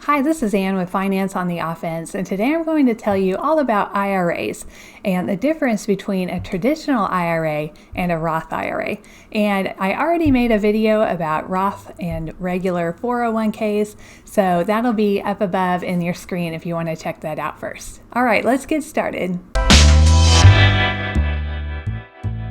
Hi, this is Ann with Finance on the Offense, and today I'm going to tell you all about IRAs and the difference between a traditional IRA and a Roth IRA. And I already made a video about Roth and regular 401ks, so that'll be up above in your screen if you want to check that out first. All right, let's get started.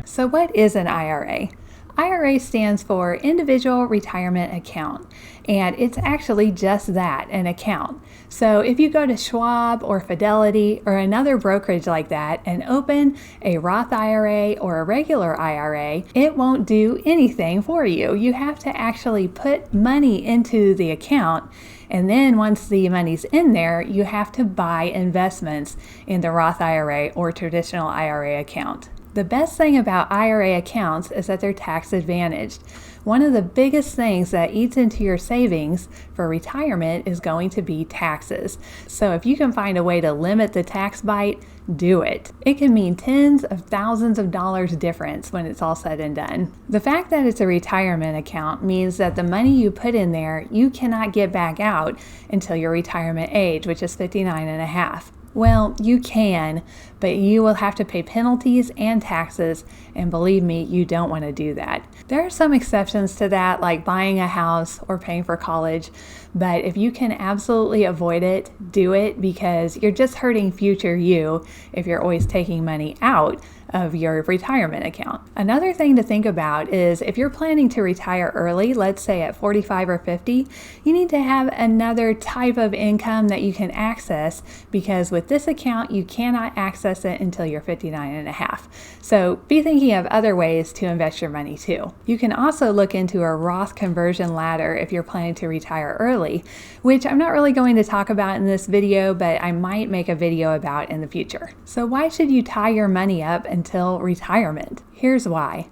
So what is an IRA? IRA stands for Individual Retirement Account, and it's actually just that, an account. So if you go to Schwab or Fidelity or another brokerage like that and open a Roth IRA or a regular IRA, it won't do anything for you. You have to actually put money into the account, and then once the money's in there, you have to buy investments in the Roth IRA or traditional IRA account. The best thing about IRA accounts is that they're tax advantaged. One of the biggest things that eats into your savings for retirement is going to be taxes. So if you can find a way to limit the tax bite, do it. It can mean tens of thousands of dollars difference when it's all said and done. The fact that it's a retirement account means that the money you put in there, you cannot get back out until your retirement age, which is 59 and a half. Well, you can, but you will have to pay penalties and taxes, and believe me, you don't want to do that. There are some exceptions to that, like buying a house or paying for college, but if you can absolutely avoid it, do it, because you're just hurting future you if you're always taking money out of your retirement account. Another thing to think about is if you're planning to retire early, let's say at 45 or 50, you need to have another type of income that you can access, because with this account, you cannot access it until you're 59 and a half. So be thinking of other ways to invest your money too. You can also look into a Roth conversion ladder if you're planning to retire early, which I'm not really going to talk about in this video, but I might make a video about in the future. So why should you tie your money up until retirement? Here's why.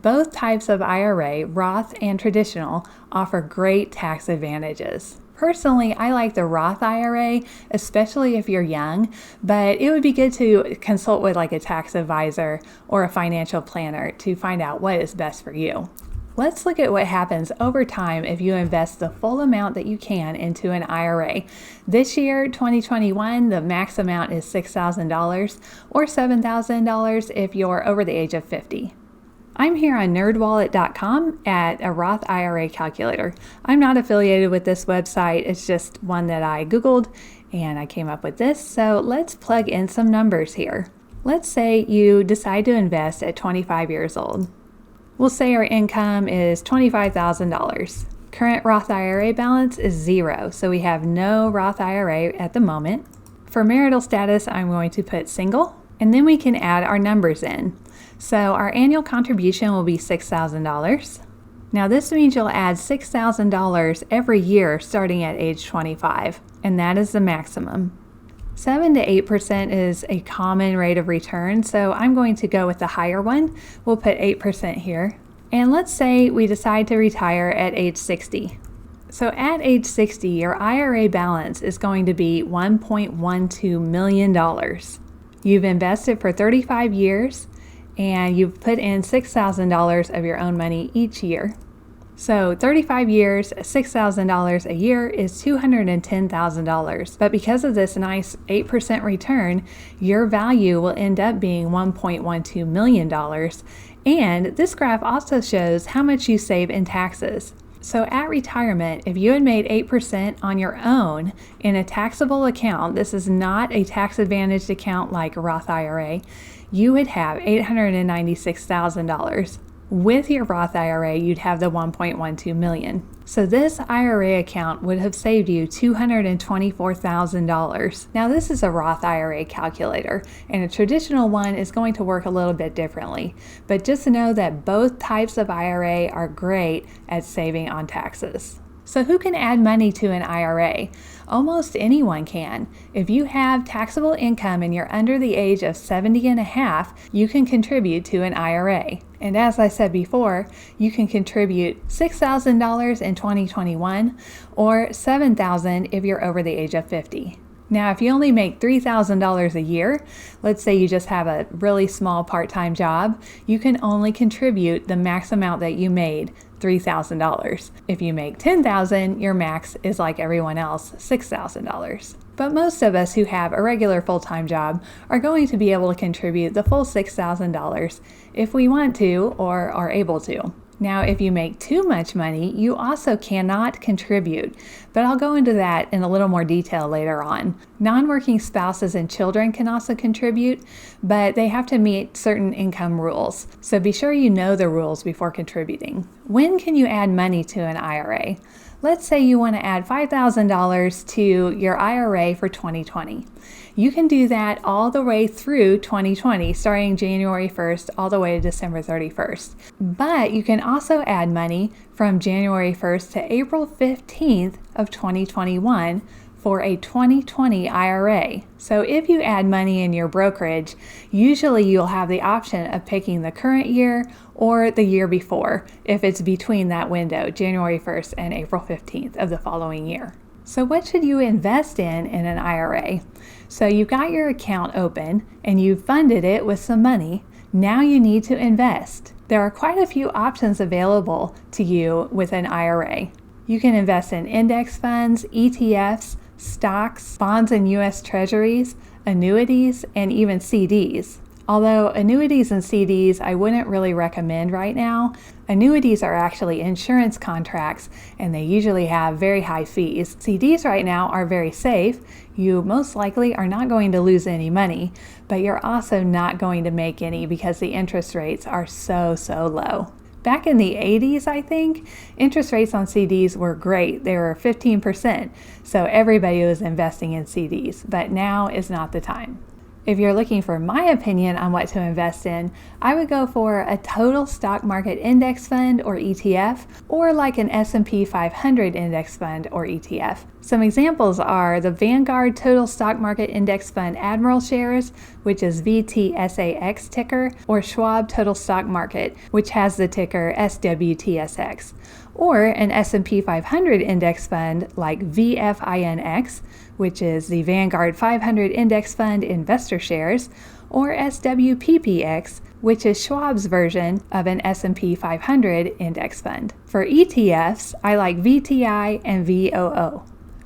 Both types of IRA, Roth and traditional, offer great tax advantages. Personally, I like the Roth IRA, especially if you're young, but it would be good to consult with like a tax advisor or a financial planner to find out what is best for you. Let's look at what happens over time if you invest the full amount that you can into an IRA. This year, 2021, the max amount is $6,000 or $7,000 if you're over the age of 50. I'm here on nerdwallet.com at a Roth IRA Calculator. I'm not affiliated with this website. It's just one that I Googled and I came up with this. So let's plug in some numbers here. Let's say you decide to invest at 25 years old. We'll say our income is $25,000. Current Roth IRA balance is zero, so we have no Roth IRA at the moment. For marital status, I'm going to put single, and then we can add our numbers in. So our annual contribution will be $6,000. Now this means you'll add $6,000 every year starting at age 25, and that is the maximum. 7 to 8% is a common rate of return, so I'm going to go with the higher one. We'll put 8% here. And let's say we decide to retire at age 60. So at age 60, your IRA balance is going to be $1.12 million. You've invested for 35 years, and you've put in $6,000 of your own money each year. So 35 years, $6,000 a year is $210,000. But because of this nice 8% return, your value will end up being $1.12 million. And this graph also shows how much you save in taxes. So at retirement, if you had made 8% on your own in a taxable account, this is not a tax advantaged account like a Roth IRA, you would have $896,000. With your Roth IRA, you'd have the $1.12 million. So this IRA account would have saved you $224,000. Now this is a Roth IRA calculator, and a traditional one is going to work a little bit differently. But just know that both types of IRA are great at saving on taxes. So who can add money to an IRA? Almost anyone can. If you have taxable income and you're under the age of 70 and a half, you can contribute to an IRA. And as I said before, you can contribute $6,000 in 2021 or $7,000 if you're over the age of 50. Now, if you only make $3,000 a year, let's say you just have a really small part-time job, you can only contribute the max amount that you made, $3,000. If you make $10,000, your max is like everyone else, $6,000. But most of us who have a regular full-time job are going to be able to contribute the full $6,000 if we want to or are able to. Now, if you make too much money, you also cannot contribute, but I'll go into that in a little more detail later on. Non-working spouses and children can also contribute, but they have to meet certain income rules. So be sure you know the rules before contributing. When can you add money to an IRA? Let's say you want to add $5,000 to your IRA for 2020. You can do that all the way through 2020, starting January 1st all the way to December 31st. But you can also add money from January 1st to April 15th of 2021 for a 2020 IRA. So if you add money in your brokerage, usually you'll have the option of picking the current year or the year before if it's between that window, January 1st and April 15th of the following year. So what should you invest in an IRA? So you've got your account open and you've funded it with some money. Now you need to invest. There are quite a few options available to you with an IRA. You can invest in index funds, ETFs, stocks, bonds and U.S. Treasuries, annuities, and even CDs. Although annuities and CDs I wouldn't really recommend right now. Annuities are actually insurance contracts and they usually have very high fees. CDs right now are very safe. You most likely are not going to lose any money, but you're also not going to make any because the interest rates are so low. Back in the 80s, I think, interest rates on CDs were great. They were 15%, so everybody was investing in CDs, but now is not the time. If you're looking for my opinion on what to invest in, I would go for a total stock market index fund or ETF, or like an S&P 500 index fund or ETF. Some examples are the Vanguard Total Stock Market Index Fund Admiral Shares, which is VTSAX ticker, or Schwab Total Stock Market, which has the ticker SWTSX, or an S&P 500 index fund like VFINX, which is the Vanguard 500 Index Fund Investor Shares, or SWPPX, which is Schwab's version of an S&P 500 index fund. For ETFs, I like VTI and VOO.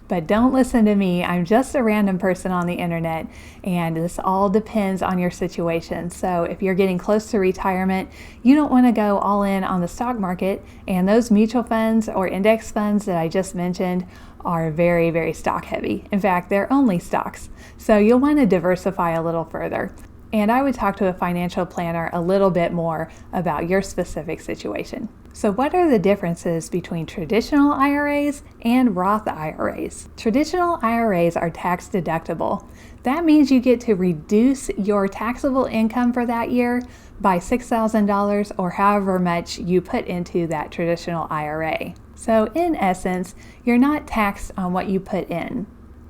But don't listen to me, I'm just a random person on the internet, and this all depends on your situation. So if you're getting close to retirement, you don't want to go all in on the stock market, and those mutual funds or index funds that I just mentioned are very stock heavy. In fact, they're only stocks. So you'll want to diversify a little further. And I would talk to a financial planner a little bit more about your specific situation. So what are the differences between traditional IRAs and Roth IRAs? Traditional IRAs are tax deductible. That means you get to reduce your taxable income for that year by $6,000 or however much you put into that traditional IRA. So in essence, you're not taxed on what you put in.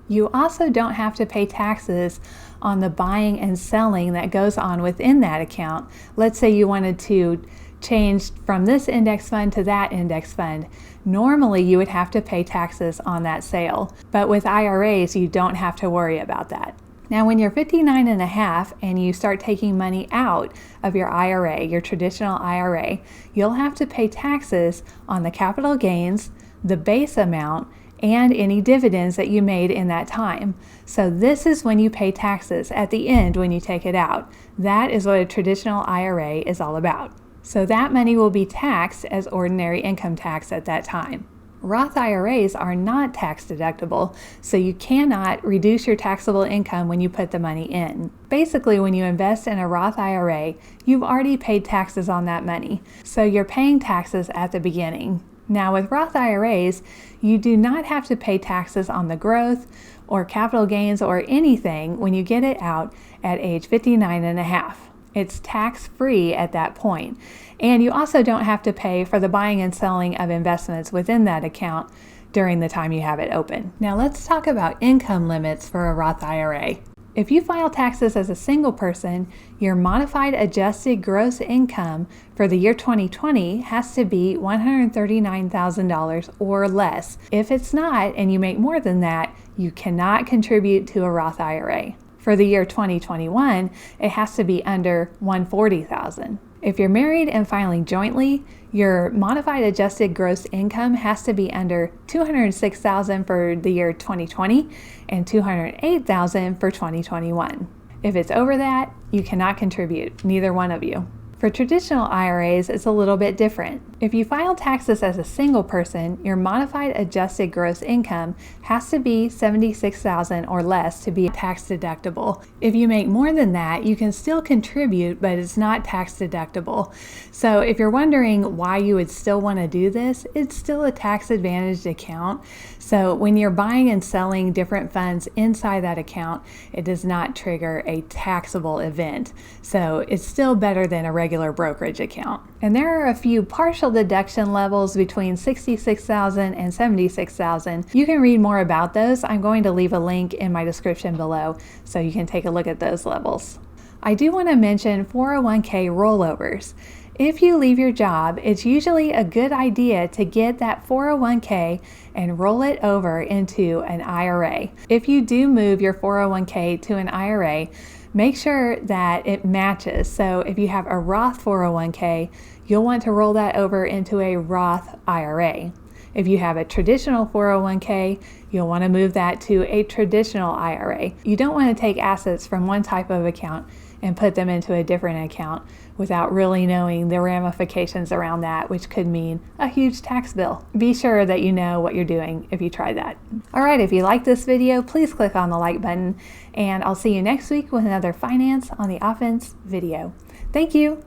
You also don't have to pay taxes on the buying and selling that goes on within that account. Let's say you wanted to change from this index fund to that index fund. Normally you would have to pay taxes on that sale, but with IRAs you don't have to worry about that. Now when you're 59 and a half and you start taking money out of your IRA, your traditional IRA, you'll have to pay taxes on the capital gains, the base amount, and any dividends that you made in that time. So this is when you pay taxes at the end when you take it out. That is what a traditional IRA is all about. So that money will be taxed as ordinary income tax at that time. Roth IRAs are not tax deductible, so you cannot reduce your taxable income when you put the money in. Basically, when you invest in a Roth IRA, you've already paid taxes on that money, so you're paying taxes at the beginning. Now with Roth IRAs, you do not have to pay taxes on the growth or capital gains or anything when you get it out at age 59 and a half. It's tax-free at that point. And you also don't have to pay for the buying and selling of investments within that account during the time you have it open. Now let's talk about income limits for a Roth IRA. If you file taxes as a single person, your modified adjusted gross income for the year 2020 has to be $139,000 or less. If it's not, and you make more than that, you cannot contribute to a Roth IRA. For the year 2021, it has to be under $140,000. If you're married and filing jointly, your modified adjusted gross income has to be under $206,000 for the year 2020 and $208,000 for 2021. If it's over that, you cannot contribute, neither one of you. For traditional IRAs, it's a little bit different. If you file taxes as a single person, your modified adjusted gross income has to be $76,000 or less to be tax deductible. If you make more than that, you can still contribute, but it's not tax deductible. So if you're wondering why you would still want to do this, it's still a tax advantaged account. So when you're buying and selling different funds inside that account, it does not trigger a taxable event. So it's still better than a regular brokerage account. And there are a few partial deduction levels between $66,000 and $76,000. You can read more about those. I'm going to leave a link in my description below so you can take a look at those levels. I do want to mention 401k rollovers. If you leave your job, it's usually a good idea to get that 401k and roll it over into an IRA. If you do move your 401k to an IRA, make sure that it matches. So if you have a Roth 401k, you'll want to roll that over into a Roth IRA. If you have a traditional 401k, you'll want to move that to a traditional IRA. You don't want to take assets from one type of account and put them into a different account without really knowing the ramifications around that, which could mean a huge tax bill. Be sure that you know what you're doing if you try that. All right, if you like this video, please click on the like button, and I'll see you next week with another Finance on the Offense video. Thank you.